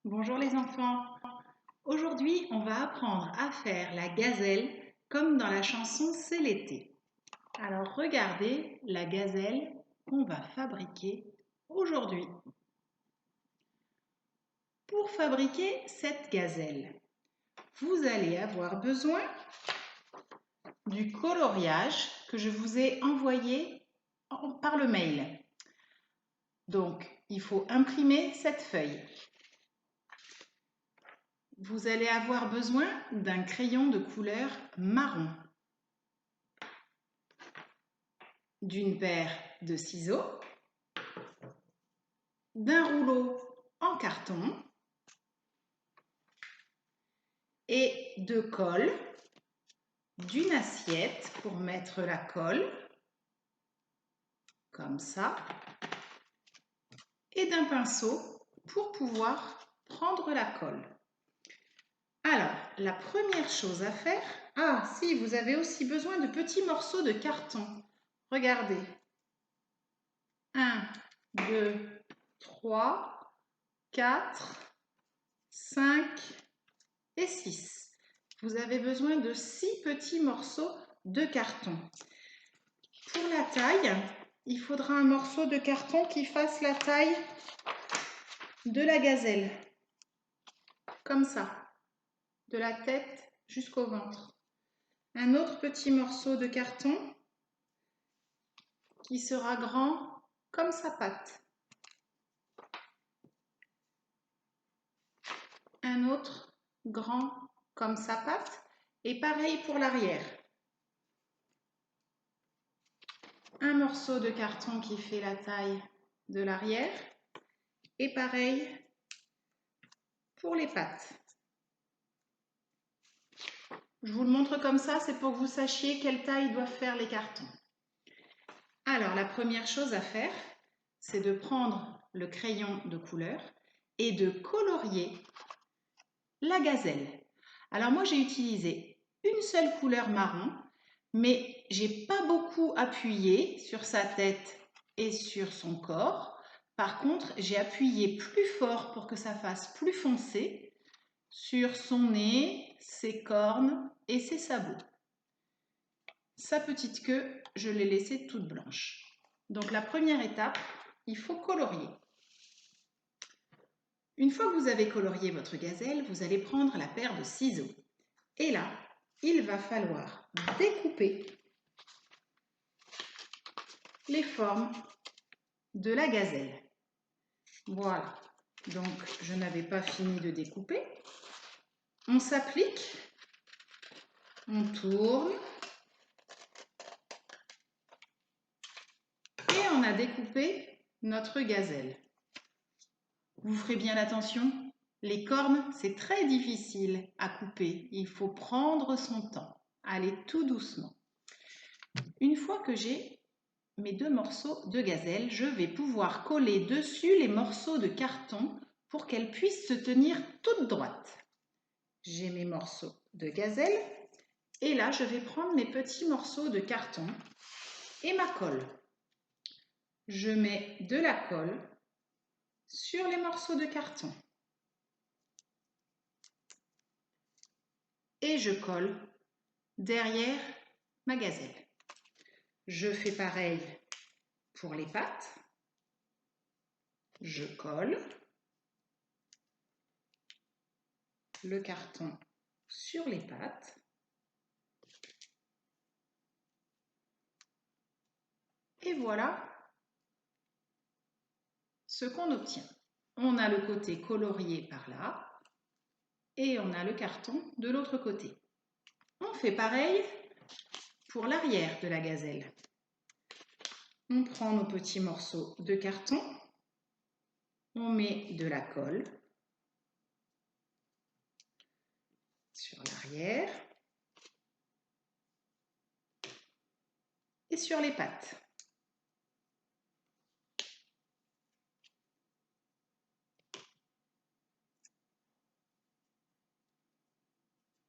Bonjour les enfants. Aujourd'hui, on va apprendre à faire la gazelle comme dans la chanson C'est l'été. Alors regardez la gazelle qu'on va fabriquer aujourd'hui. Pour fabriquer cette gazelle, vous allez avoir besoin du coloriage que je vous ai envoyé par le mail. Donc, il faut imprimer cette feuille. Vous allez avoir besoin d'un crayon de couleur marron, d'une paire de ciseaux, d'un rouleau en carton et de colle, d'une assiette pour mettre la colle, comme ça, et d'un pinceau pour pouvoir prendre la colle. Alors, la première chose à faire, si, vous avez aussi besoin de petits morceaux de carton. Regardez. 1, 2, 3, 4, 5 et 6. Vous avez besoin de 6 petits morceaux de carton. Pour la taille, il faudra un morceau de carton qui fasse la taille de la gazelle. Comme ça, de la tête jusqu'au ventre. Un autre petit morceau de carton qui sera grand comme sa patte. Un autre grand comme sa patte et pareil pour l'arrière. Un morceau de carton qui fait la taille de l'arrière et pareil pour les pattes. Je vous le montre comme ça, c'est pour que vous sachiez quelle taille doivent faire les cartons. Alors, la première chose à faire, c'est de prendre le crayon de couleur et de colorier la gazelle. Alors moi, j'ai utilisé une seule couleur marron, mais j'ai pas beaucoup appuyé sur sa tête et sur son corps. Par contre, j'ai appuyé plus fort pour que ça fasse plus foncé sur son nez, ses cornes et ses sabots. Sa petite queue, je l'ai laissée toute blanche. Donc la première étape, il faut colorier. Une fois que vous avez colorié votre gazelle, vous allez prendre la paire de ciseaux. Et là, il va falloir découper les formes de la gazelle. Voilà, donc je n'avais pas fini de découper. On s'applique, on tourne et on a découpé notre gazelle. Vous ferez bien attention, les cornes, c'est très difficile à couper. Il faut prendre son temps, aller tout doucement. Une fois que j'ai mes 2 morceaux de gazelle, je vais pouvoir coller dessus les morceaux de carton pour qu'elles puissent se tenir toutes droites. J'ai mes morceaux de gazelle et là, je vais prendre mes petits morceaux de carton et ma colle. Je mets de la colle sur les morceaux de carton et je colle derrière ma gazelle. Je fais pareil pour les pattes. Je colle le carton sur les pattes. Et voilà ce qu'on obtient. On a le côté colorié par là et on a le carton de l'autre côté. On fait pareil pour l'arrière de la gazelle. On prend nos petits morceaux de carton, on met de la colle sur l'arrière et sur les pattes.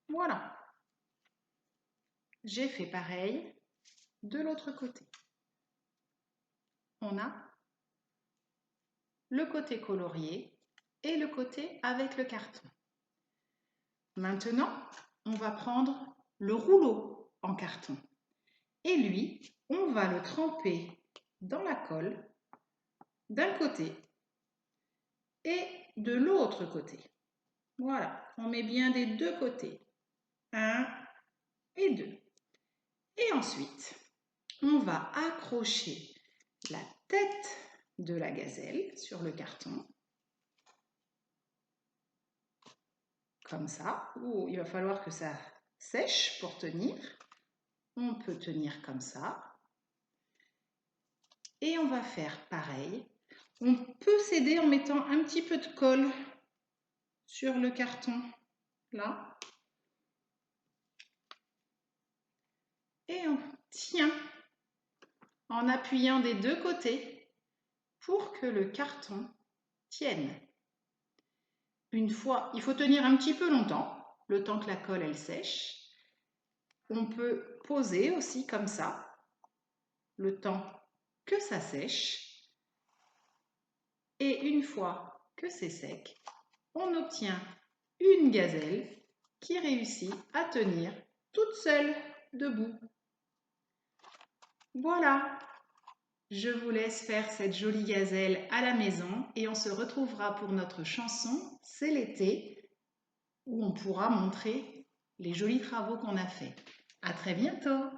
Voilà. J'ai fait pareil de l'autre côté. On a le côté colorié et le côté avec le carton. Maintenant, on va prendre le rouleau en carton et lui, on va le tremper dans la colle d'un côté et de l'autre côté. Voilà, on met bien des deux côtés. 1 et 2. Et ensuite, on va accrocher la tête de la gazelle sur le carton. Comme ça. Oh, il va falloir que ça sèche pour tenir. On peut tenir comme ça. Et on va faire pareil. On peut s'aider en mettant un petit peu de colle sur le carton, là. Et on tient en appuyant des deux côtés pour que le carton tienne. Une fois, il faut tenir un petit peu longtemps, le temps que la colle elle sèche. On peut poser aussi comme ça, le temps que ça sèche. Et une fois que c'est sec, on obtient une gazelle qui réussit à tenir toute seule debout. Voilà, je vous laisse faire cette jolie gazelle à la maison et on se retrouvera pour notre chanson C'est l'été où on pourra montrer les jolis travaux qu'on a faits. À très bientôt!